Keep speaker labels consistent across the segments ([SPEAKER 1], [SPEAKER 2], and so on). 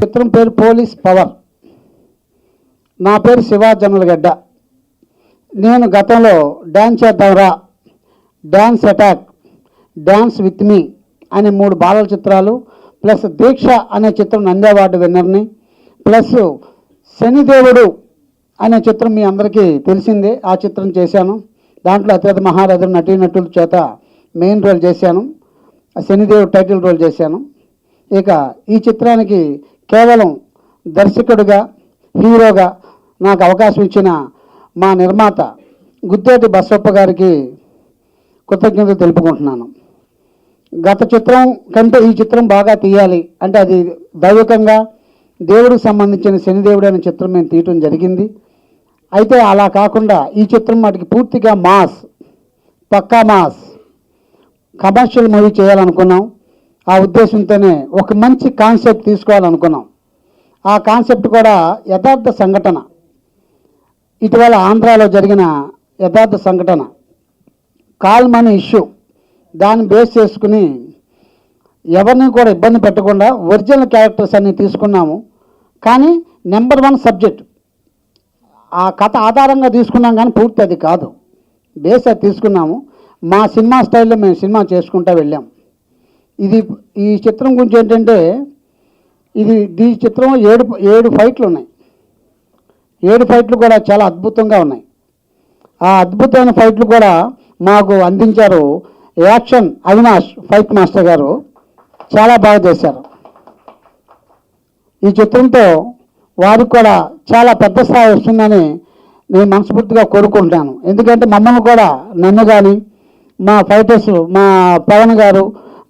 [SPEAKER 1] చిత్రం పేరు police power. నా పేరు శివ జొన్నలగడ్డ. నేను గతంలో డ్యాన్స్ చేద్దాంరా, dance attack, dance with me అనే 3 బాలల చిత్రాలు, ప్లస్ దీక్ష అనే చిత్రం నంది అవార్డు విన్నర్ని, ప్లస్ శనిదేవుడు అనే చిత్రం మీ అందరికీ తెలిసిందే. ఆ చిత్రం చేశాను. దాంట్లో అత్యంత మహారథులు నటీనటుల చేత మెయిన్ రోల్ చేశాను. శనిదేవుడు టైటిల్ రోల్ చేశాను. ఇక ఈ చిత్రానికి కేవలం దర్శకుడిగా, హీరోగా నాకు అవకాశం ఇచ్చిన మా నిర్మాత గుత్తేటి బసప్ప గారికి కృతజ్ఞతలు తెలుపుకుంటున్నాను. గత చిత్రం కంటే ఈ చిత్రం బాగా తీయాలి అంటే అది దైవికంగా దేవుడికి సంబంధించిన శనిదేవుడు అనే చిత్రం మేము తీయటం జరిగింది. అయితే అలా కాకుండా ఈ చిత్రం వాటికి పూర్తిగా మాస్, పక్కా మాస్ కమర్షియల్ మూవీ చేయాలనుకున్నాం. ఆ ఉద్దేశంతోనే ఒక మంచి కాన్సెప్ట్ తీసుకోవాలనుకున్నాం. ఆ కాన్సెప్ట్ కూడా యథార్థ సంఘటన, ఇటీవల ఆంధ్రాలో జరిగిన యథార్థ సంఘటన, కాల్మనీ ఇష్యూ, దాన్ని బేస్ చేసుకుని ఎవరిని కూడా ఇబ్బంది పెట్టకుండా ఒరిజినల్ క్యారెక్టర్స్ అన్ని తీసుకున్నాము. కానీ నెంబర్ 1 సబ్జెక్ట్ ఆ కథ ఆధారంగా తీసుకున్నాం, కానీ పూర్తి అది కాదు, బేస్ అది తీసుకున్నాము. మా సినిమా స్టైల్లో మేము సినిమా చేసుకుంటూ వెళ్ళాం. ఈ చిత్రం గురించి ఏంటంటే ఈ చిత్రం 7 ఫైట్లు ఉన్నాయి. 7 ఫైట్లు కూడా చాలా అద్భుతంగా ఉన్నాయి. ఆ అద్భుతమైన ఫైట్లు కూడా మాకు అందించారు యాక్షన్ అవినాష్ ఫైట్ మాస్టర్ గారు. చాలా బాగా చేశారు. ఈ చిత్రంతో వారికి కూడా చాలా పెద్ద స్థాయి వస్తుందని నేను మనస్ఫూర్తిగా కోరుకుంటాను. ఎందుకంటే మమ్మల్ని కూడా, నన్ను కానీ, మా ఫైటర్స్, మా పవన్ గారు,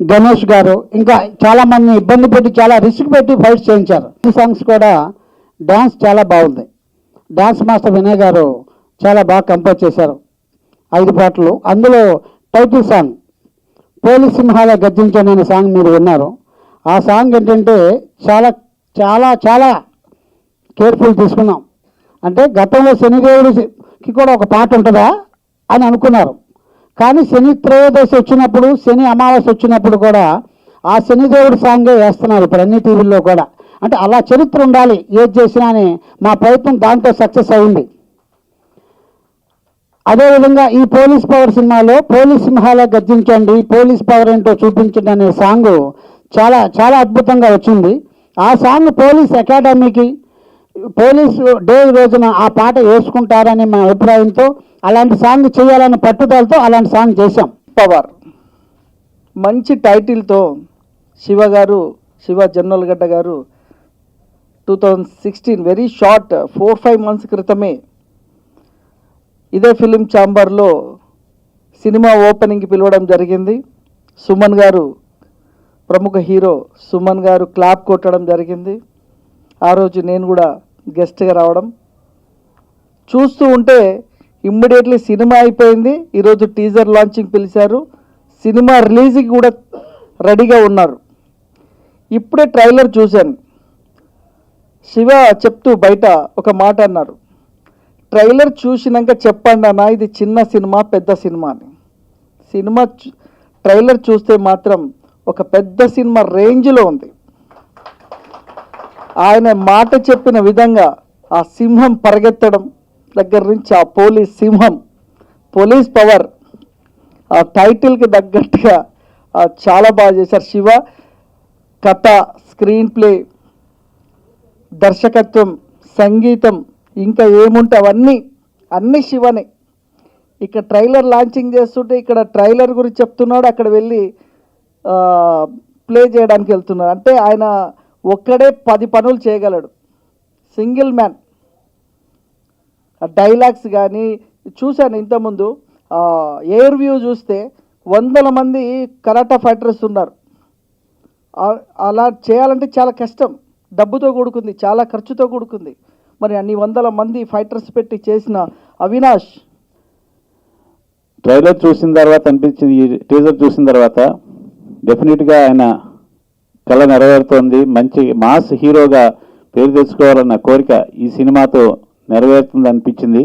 [SPEAKER 1] గణేష్ గారు, ఇంకా చాలామంది ఇబ్బంది పెట్టి చాలా రిస్క్ పెట్టి ఫైట్స్ చేయించారు. ఈ సాంగ్స్ కూడా డ్యాన్స్ చాలా బాగుంది. డ్యాన్స్ మాస్టర్ వినయ్ గారు చాలా బాగా కంపోజ్ చేశారు 5 పాటలు. అందులో టైటిల్ సాంగ్ పోలీస్ సింహాల గర్జించండి అనే సాంగ్ మీరు విన్నారు. ఆ సాంగ్ ఏంటంటే చాలా చాలా చాలా కేర్ఫుల్ తీసుకున్నాం. అంటే గతంలో శనిదేవుడికి కూడా ఒక పాట ఉంటుందా అని అనుకున్నారు. కానీ శని త్రయోదశి వచ్చినప్పుడు, శని అమావాస్య వచ్చినప్పుడు కూడా ఆ శనిదేవుడి సాంగే వేస్తున్నారు ఇప్పుడు అన్ని టీవీల్లో కూడా. అంటే అలా చరిత్ర ఉండాలి ఏది చేసినా అని మా ప్రయత్నం దాంతో సక్సెస్ అయింది. అదేవిధంగా ఈ పోలీస్ పవర్ సినిమాలో పోలీస్ సింహాల గర్జించండి, పోలీస్ పవర్ ఏంటో చూపించండి అనే సాంగ్ చాలా చాలా అద్భుతంగా వచ్చింది. ఆ సాంగ్ పోలీస్ అకాడమీకి, పోలీసు డే రోజున ఆ పాట వేసుకుంటారని మా అభిప్రాయంతో అలాంటి సాంగ్ చేయాలని పట్టుదలతో అలాంటి సాంగ్ చేశాం.
[SPEAKER 2] పవర్ మంచి టైటిల్తో శివ జొన్నలగడ్డ గారు 2016 వెరీ షార్ట్ 4-5 మంత్స్ క్రితమే ఇదే ఫిలిం ఛాంబర్లో సినిమా ఓపెనింగ్కి పిలవడం జరిగింది. సుమన్ గారు, ప్రముఖ హీరో సుమన్ గారు క్లాప్ కొట్టడం జరిగింది. ఆ రోజు నేను కూడా గెస్ట్గా రావడం చూస్తూ ఉంటే ఇమ్మీడియట్లీ సినిమా అయిపోయింది. ఈరోజు టీజర్ లాంచింగ్ పిలిచారు, సినిమా రిలీజ్కి కూడా రెడీగా ఉన్నారు. ఇప్పుడే ట్రైలర్ చూశాను. శివ చెప్తూ బయట ఒక మాట అన్నారు, ట్రైలర్ చూసినాక చెప్పండి అన్న ఇది చిన్న సినిమా పెద్ద సినిమా అని. సినిమా ట్రైలర్ చూస్తే మాత్రం ఒక పెద్ద సినిమా రేంజ్లో ఉంది. ఆయన మాట చెప్పిన విధంగా ఆ సింహం పరిగెత్తడం దగ్గర నుంచి ఆ పోలీస్ సింహం, పోలీస్ పవర్, ఆ టైటిల్కి తగ్గట్టుగా చాలా బాగా చేశారు శివ. కథ, స్క్రీన్ ప్లే, దర్శకత్వం, సంగీతం, ఇంకా ఏముంటే అన్నీ శివనే. ఇక్కడ ట్రైలర్ లాంచింగ్ చేస్తుంటే ఇక్కడ ట్రైలర్ గురించి చెప్తున్నాడు, అక్కడ వెళ్ళి ప్లే చేయడానికి వెళ్తున్నాడు. అంటే ఆయన ఒక్కడే 10 పనులు చేయగలడు, సింగిల్ మ్యాన్. డైలాగ్స్ కానీ చూశాను ఇంతకుముందు, ఎయిర్ వ్యూ చూస్తే 100 మంది కరాటా ఫైటర్స్ ఉన్నారు. అలా చేయాలంటే చాలా కష్టం, డబ్బుతో కూడుకుంది, చాలా ఖర్చుతో కూడుకుంది. మరి అన్ని 100 మంది ఫైటర్స్ పెట్టి చేసిన అవినాష్.
[SPEAKER 3] ట్రైలర్ చూసిన తర్వాత అనిపించింది, టీజర్ చూసిన తర్వాత డెఫినెట్గా ఆయన కళ నెరవేరుతోంది. మంచి మాస్ హీరోగా పేరు తెచ్చుకోవాలన్న కోరిక ఈ సినిమాతో నెరవేరుతుంది అనిపించింది.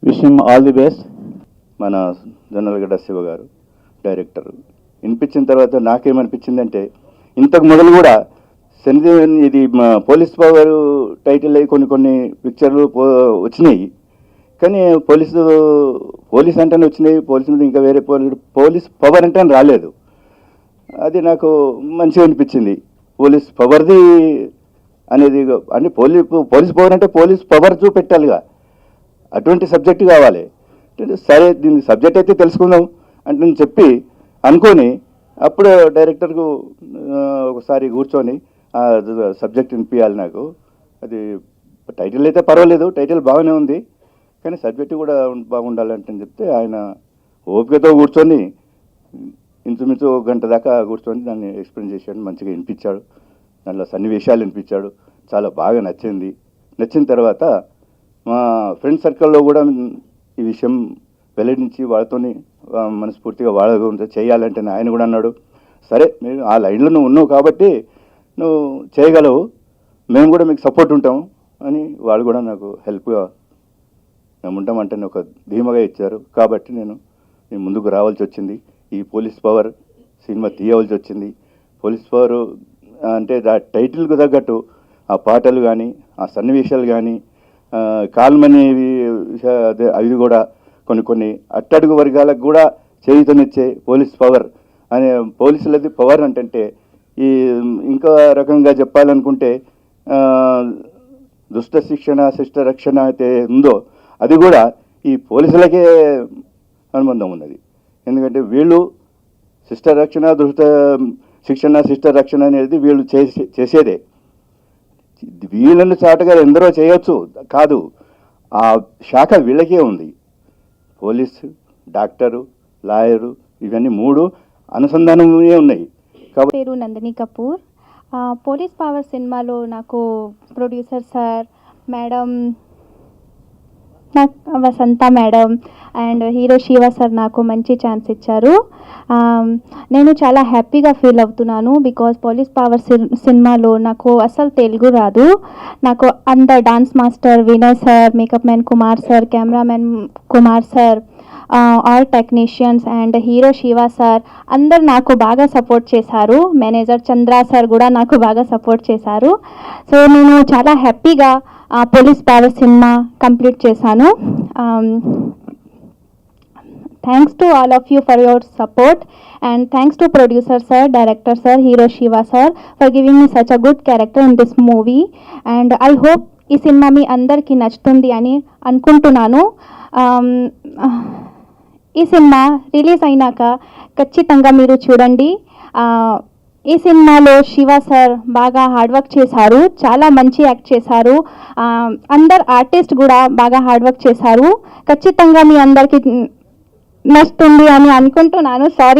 [SPEAKER 3] Wish him all the best.
[SPEAKER 4] మన జొన్నలగడ్డ శివ గారు డైరెక్టర్ వినిపించిన తర్వాత నాకేమనిపించిందంటే ఇంతకు మొదలు కూడా శనిదేవన్ ఇది పోలీస్ పవర్ టైటిల్ అయ్యి కొన్ని పిక్చర్లు వచ్చినాయి. కానీ పోలీస్ అంటేనే వచ్చినాయి, పోలీస్ మీద ఇంకా వేరే పోలీస్ పవర్ అంటే రాలేదు. అది నాకు మంచిగా అనిపించింది. పోలీస్ పవర్ది అనేది అంటే పోలీస్ పవర్ అంటే పోలీస్ పవర్ చూపెట్టాలిగా, అటువంటి సబ్జెక్ట్ కావాలి. సరే దీని సబ్జెక్ట్ అయితే తెలుసుకుందాం అంటే నేను చెప్పి అనుకొని అప్పుడు డైరెక్టర్కు ఒకసారి కూర్చొని ఆ సబ్జెక్ట్ వినిపించాలి నాకు. అది టైటిల్ అయితే పర్వాలేదు, టైటిల్ బాగానే ఉంది, కానీ సబ్జెక్టు కూడా బాగుండాలంటే చెప్తే ఆయన ఓపికతో కూర్చొని ఇంచుమించు 1 గంట దాకా కూర్చొని దాన్ని ఎక్స్ప్లెయిన్ చేశాడు, మంచిగా వినిపించాడు, దాంట్లో సన్నివేశాలు వినిపించాడు, చాలా బాగా నచ్చింది. నచ్చిన తర్వాత మా ఫ్రెండ్ సర్కిల్లో కూడా ఈ విషయం వెల్లడించి వాళ్ళతోని మనస్ఫూర్తిగా వాళ్ళ గురించి చేయాలంటే ఆయన కూడా అన్నాడు, సరే నేను ఆ లైన్లో నువ్వు ఉన్నావు కాబట్టి నువ్వు చేయగలవు, మేము కూడా మీకు సపోర్ట్ ఉంటాం అని వాళ్ళు కూడా నాకు హెల్ప్గా మేము ఉంటామంటే ఒక ధీమాగా ఇచ్చారు. కాబట్టి నేను ముందుకు రావాల్సి వచ్చింది. ఈ పోలీస్ పవర్ సినిమా తీయవలసి వచ్చింది. పోలీస్ పవర్ అంటే ఆ టైటిల్కు తగ్గట్టు ఆ పాటలు కానీ ఆ సన్నివేశాలు కానీ కాల్మనేవి అవి కూడా కొన్ని అట్టడుగు వర్గాలకు కూడా చేయుతనిచ్చే పోలీస్ పవర్ అనే పోలీసులది పవర్ అంటే ఈ ఇంకా రకంగా చెప్పాలనుకుంటే దుష్ట శిక్షణ శిష్ట రక్షణ అయితే ఉందో అది కూడా ఈ పోలీసులకే అనుబంధం ఉన్నది. ఎందుకంటే వీళ్ళు శిష్ట రక్షణ దుష్ట శిక్షణ శిష్ట రక్షణ అనేది వీళ్ళు చేసేదే. వీళ్ళని చాటుగా ఎందరో చేయొచ్చు కాదు, ఆ శాఖ వీళ్ళకే ఉంది. పోలీసు, డాక్టరు, లాయరు ఇవన్నీ 3 అనుసంధానమే ఉన్నాయి.
[SPEAKER 5] పేరు నందిని కపూర్. పోలీస్ పవర్ సినిమాలో నాకు producer sir, madam Vasantha madam and hero Shiva sir నాకు మంచి ఛాన్స్ ఇచ్చారు. నేను చాలా హ్యాపీగా ఫీల్ అవుతున్నాను. బికాజ్ పోలీస్ పవర్ సినిమాలో నాకు అసలు తెలుగు రాదు. నాకు అందరు dance master Vinay sir, makeup man Kumar sir, cameraman Kumar sir, all technicians and hero Shiva sir అందరు నాకు బాగా సపోర్ట్ చేశారు. మేనేజర్ చంద్ర సార్ కూడా నాకు బాగా సపోర్ట్ చేశారు. సో నేను చాలా హ్యాపీగా పోలీస్ పవర్ సినిమా కంప్లీట్ చేశాను. Thanks to all of you for your support and thanks to producer sir, director sir, hero Shiva sir for giving me such a good character in this movie. And I hope ఈ cinema మీ అందరికీ నచ్చుతుంది అని అనుకుంటున్నాను. ఈ cinema release అయినాక ఖచ్చితంగా మీరు చూడండి. ఈ సినిమాలో శివ సార్ బాగా హార్డ్ వర్క్ చేశారు, చాలా మంచి యాక్ట్ చేశారు. అందరు ఆర్టిస్ట్ కూడా బాగా హార్డ్ వర్క్ చేశారు. ఖచ్చితంగా మీ అందరికీ నచ్చుతుంది అని అనుకుంటున్నాను. సారీ